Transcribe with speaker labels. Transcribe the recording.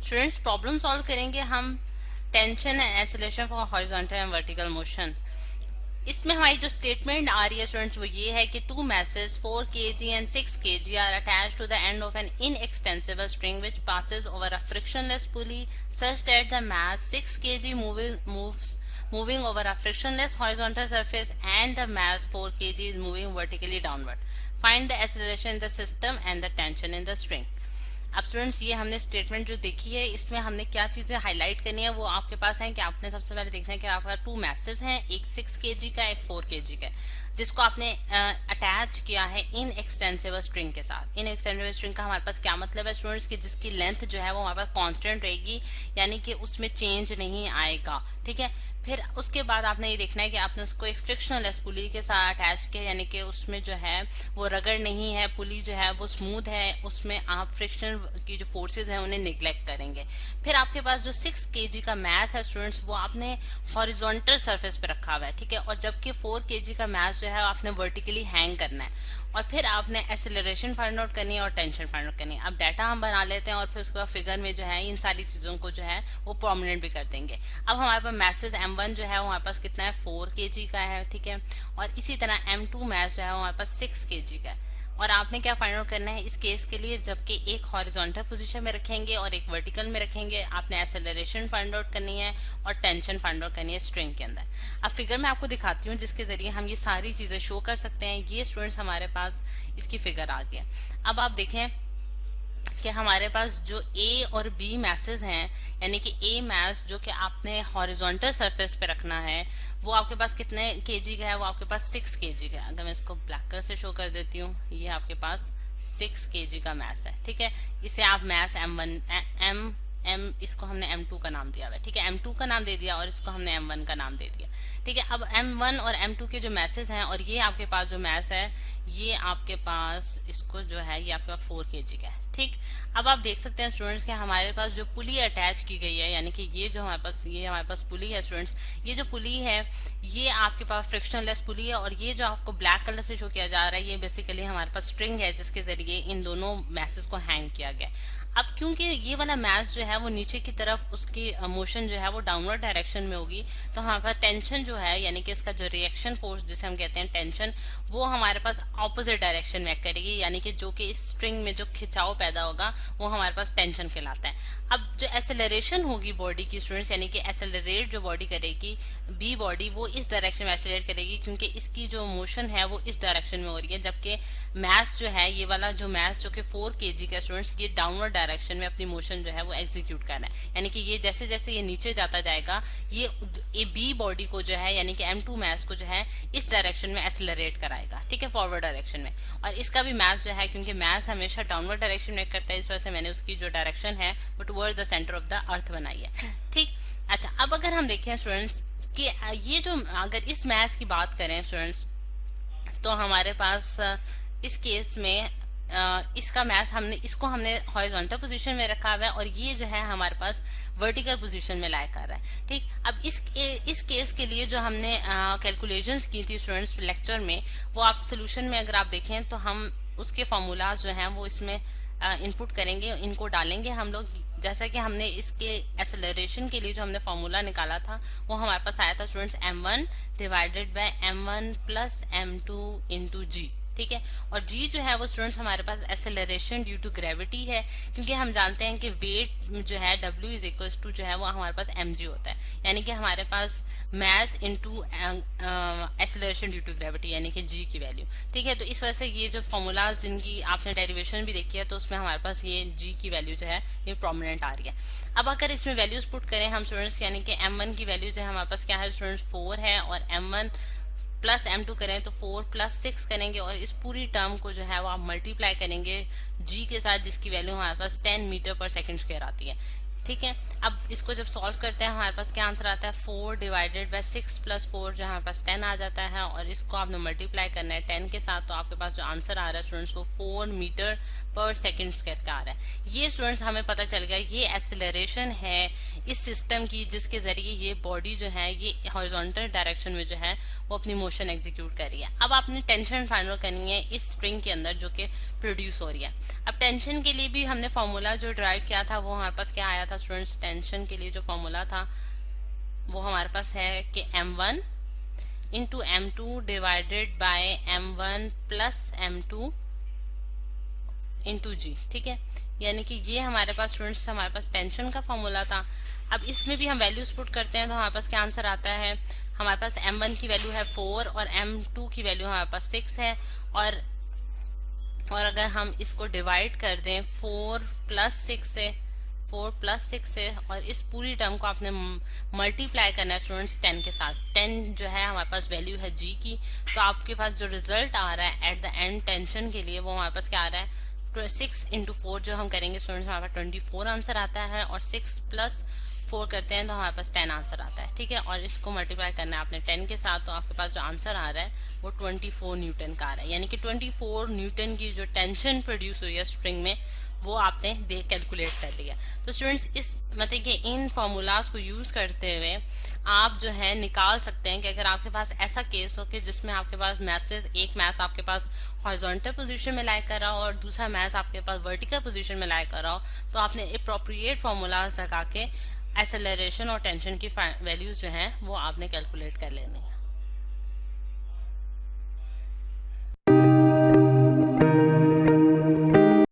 Speaker 1: Students problem solve करेंगे हम tension and acceleration for horizontal and vertical motion. इसमें हमारी जो स्टेटमेंट आ रही है स्टूडेंट्स वो ये है कि two masses 4 kg and 6 kg are attached to the end of an inextensible string which passes over a frictionless pulley such that the mass 6 kg moving over a frictionless horizontal surface and the mass 4 kg is moving vertically downward. Find the acceleration in the system and the tension in the string. अब students ये हमने statement जो देखी है इसमें हमने क्या चीजें हाईलाइट करनी है वो आपके पास है कि आपने सबसे पहले देखना है कि आपका टू मैसेज हैं, एक 6 kg का एक 4 kg का, जिसको आपने अटैच किया है इन एक्सटेंसिबल स्ट्रिंग के साथ। इन एक्सटेंसिबल स्ट्रिंग का हमारे पास क्या मतलब है स्टूडेंट्स कि जिसकी लेंथ जो है वो हमारे पास कांस्टेंट रहेगी, यानी कि उसमें चेंज नहीं आएगा। ठीक है, फिर उसके बाद आपने ये देखना है कि आपने उसको एक फ्रिक्शनलेस पुली के साथ अटैच किया, यानी कि उसमें जो है वो रगड़ नहीं है, पुली जो है वो स्मूथ है, उसमें आप फ्रिक्शन की जो फोर्सेस हैं उन्हें निग्लेक्ट करेंगे। फिर आपके पास जो 6 kg का मैस है स्टूडेंट्स वो आपने हॉरिजॉन्टल सरफेस पे रखा हुआ है। ठीक है, और जबकि 4 kg का मैस जो है आपने वर्टिकली हैंग करना है, और फिर आपने एक्सेलरेशन फाइंड आउट करनी है और टेंशन फाइंड आउट करनी है। अब डाटा हम बना लेते हैं और फिर उसके बाद फिगर में जो है इन सारी चीजों को जो है वो प्रोमिनेंट भी कर देंगे। अब हमारे पास मैसेज M1 जो है वो हमारे पास कितना है 4 kg का है। ठीक है, और इसी तरह M2 मैस जो है वो हमारे पास 6 kg का है। और आपने क्या फाइंड आउट करना है इस केस के लिए, जबकि एक हॉरिजॉन्टल पोजीशन में रखेंगे और एक वर्टिकल में रखेंगे, आपने एक्सेलरेशन फाइंड आउट करनी है और टेंशन फाइंड आउट करनी है स्ट्रिंग के अंदर। अब फिगर में आपको दिखाती हूँ जिसके जरिए हम ये सारी चीजें शो कर सकते हैं। ये स्टूडेंट्स हमारे पास इसकी फिगर आ गई है। अब आप देखें कि हमारे पास जो ए और बी मैसेज हैं, यानी कि ए मैस जो कि आपने हॉरिजॉन्टल सरफेस पे रखना है वो आपके पास कितने केजी का है, वो आपके पास 6 kg का है। अगर मैं इसको ब्लैक कलर से शो कर देती हूँ, ये आपके पास 6 kg का मैस है। ठीक है, इसे आप मैस M1 इसको हमने M2 का नाम दिया हुआ है। ठीक है, M2 का नाम दे दिया और इसको हमने M1 का नाम दे दिया। ठीक है, अब M1 और M2 के जो मैसेज हैं और ये आपके पास जो मैस है ये आपके पास इसको जो है ये आपके पास 4 kg का है। ठीक, अब आप देख सकते हैं स्टूडेंट्स कि हमारे पास जो पुली अटैच की गई है, यानी कि ये जो हमारे पास पुली है स्टूडेंट्स, ये जो पुली है ये आपके पास फ्रिक्शनलेस पुली है, और ये जो आपको ब्लैक कलर से शो किया जा रहा है ये बेसिकली हमारे पास स्ट्रिंग है जिसके जरिए इन दोनों मैसेज को हैंग किया गया। अब क्योंकि ये वाला मैस जो है वो नीचे की तरफ उसकी मोशन जो है वो डाउनवर्ड डायरेक्शन में होगी, तो हमारे पास टेंशन जो है यानी कि इसका जो रिएक्शन फोर्स जिसे हम कहते हैं टेंशन, वो हमारे पास ऑपोजिट डायरेक्शन में एक्ट करेगी, यानी कि जो कि इस स्ट्रिंग में जो खिंचाव पैदा होगा वो हमारे पास टेंशन कहलाता है। अब जो एक्सेलरेशन होगी बॉडी की स्टूडेंट्स, यानी कि एक्सेलरेट जो बॉडी करेगी बी बॉडी, वो इस डायरेक्शन में एक्सेलरेट करेगी क्योंकि इसकी जो मोशन है वो इस डायरेक्शन में हो रही है, जबकि मैस जो है ये वाला जो मैस जो कि 4 kg का स्टूडेंट्स ये डाउनवर्ड डायरेक्शन में अपनी मोशन जो है वो एग्जीक्यूट कर रहा है, यानी कि ये जैसे जैसे ये नीचे जाता जाएगा ये बी बॉडी को जो है यानी कि M2 मैस को जो है इस डायरेक्शन में एक्सेलरेट कराएगा। ठीक है, फॉरवर्ड डायरेक्शन में। और इसका भी मैस जो है क्योंकि मैस हमेशा डाउनवर्ड डायरेक्शन में करता है, इस वजह से मैंने उसकी जो डायरेक्शन है वो towards the centre of the earth बनाई है। ठीक, अच्छा अब अगर हम देखें स्टूडेंट्स कि ये जो अगर इस मैस की बात करें स्टूडेंट्स तो हमारे पास इस केस में इसका मैस हमने हॉरिजॉन्टल पोजीशन में रखा हुआ है और ये जो है हमारे पास वर्टिकल पोजीशन में लाया कर रहा है। ठीक, अब इस केस के लिए जो हमने कैलकुलेशंस की थी स्टूडेंट्स लेक्चर में, वो आप सोल्यूशन में अगर आप देखें तो हम उसके फॉर्मूलाज जो हैं वो इसमें इनपुट करेंगे, इनको डालेंगे हम लोग। जैसा कि हमने इसके एक्सेलरेशन के लिए जो हमने फॉर्मूला निकाला था वो हमारे पास आया था students M1 divided by M1 plus M2 into G। ठीक है, और G जो है वो स्टूडेंट्स हमारे पास एक्सेलरेशन ड्यू टू ग्रेविटी है, क्योंकि हम जानते हैं कि वेट जो है W इज इक्वल्स टू जो है वो हमारे पास mg होता है, यानी कि हमारे पास mass into acceleration due to gravity यानी कि G की वैल्यू। ठीक है, तो इस वजह से ये जो फॉर्मूलाज जिनकी आपने डेरिवेशन भी देखी है तो उसमें हमारे पास ये G की वैल्यू जो है ये प्रोमिनेंट आ रही है। अब अगर इसमें वैल्यूज पुट करें हम स्टूडेंट्स, यानी कि M1 की वैल्यू जो है हमारे पास क्या है स्टूडेंट्स 4 है, और M1 प्लस M2 करें तो 4 प्लस 6 करेंगे, और इस पूरी टर्म को जो है वो आप मल्टीप्लाई करेंगे G के साथ जिसकी वैल्यू हमारे पास 10 मीटर पर सेकंड स्क्वायर आती है। ठीक है, अब इसको जब सॉल्व करते हैं हमारे पास क्या आंसर आता है 4 डिवाइडेड बाय 6 प्लस 4 जो हमारे पास 10 आ जाता है, और इसको आपने मल्टीप्लाई करना है 10 के साथ, तो आपके पास जो आंसर आ रहा है स्टूडेंट्स वो 4 मीटर पर सेकंड स्क्वायर का आ रहा है। ये स्टूडेंट्स हमें पता चल गया ये एक्सेलरेशन है इस सिस्टम की जिसके जरिए ये बॉडी जो है ये हॉरिजॉन्टल डायरेक्शन में जो है वो अपनी मोशन एग्जीक्यूट कर रही है। अब आपने टेंशन फाइंड आउट करनी है इस स्प्रिंग के अंदर जो कि प्रोड्यूस हो रही है। अब टेंशन के लिए भी हमने फॉर्मूला जो ड्राइव किया था वो हमारे पास क्या आया था पास स्टूडेंट्स टेंशन के लिए जो फॉर्मूला था वो हमारे पास है कि m1 into m2 divided by m1 plus m2 into G. ठीक है, यानी कि ये हमारे पास स्टूडेंट्स हमारे पास टेंशन का फॉर्मूला था। अब इसमें भी हम वैल्यूज पुट करते हैं तो हमारे पास क्या आंसर आता है, हमारे पास m1 की वैल्यू है 4 और m2 की वैल्यू हमारे पास 6 है, और अगर हम इसको डिवाइड कर दें 4 प्लस 6 से और इस पूरी टर्म को आपने मल्टीप्लाई करना है स्टूडेंट्स 10 के साथ। 10 जो है हमारे पास वैल्यू है जी की, तो आपके पास जो रिजल्ट आ रहा है एट द एंड टेंशन के लिए वो हमारे पास क्या आ रहा है, 6 इंटू 4 जो हम करेंगे स्टूडेंट्स हमारे पास 24 आंसर आता है, और 6 प्लस 4 करते हैं तो हमारे पास 10 आंसर आता है। ठीक है, और इसको मल्टीप्लाई करना है आपने 10 के साथ, तो आपके पास जो आंसर आ रहा है वो 24 न्यूटन का आ रहा है, यानी कि 24 न्यूटन की जो टेंशन प्रोड्यूस हुई है स्प्रिंग में वो आपने कैलकुलेट कर लिया। तो स्टूडेंट्स इस मतलब कि इन फॉर्मूलाज को यूज करते हुए आप जो है निकाल सकते हैं कि अगर आपके पास ऐसा केस हो कि जिसमें आपके पास मैसेज, एक मैस आपके पास हॉरिजॉन्टल पोजीशन में लाई कर रहा हो और दूसरा मैस आपके पास वर्टिकल पोजीशन में लाई कर रहा हो, तो आपने अप्रोप्रिएट फॉर्मूलाज लगा के एक्सेलरेशन और टेंशन की वैल्यूज जो हैं वो आपने कैलकुलेट कर लेनी है।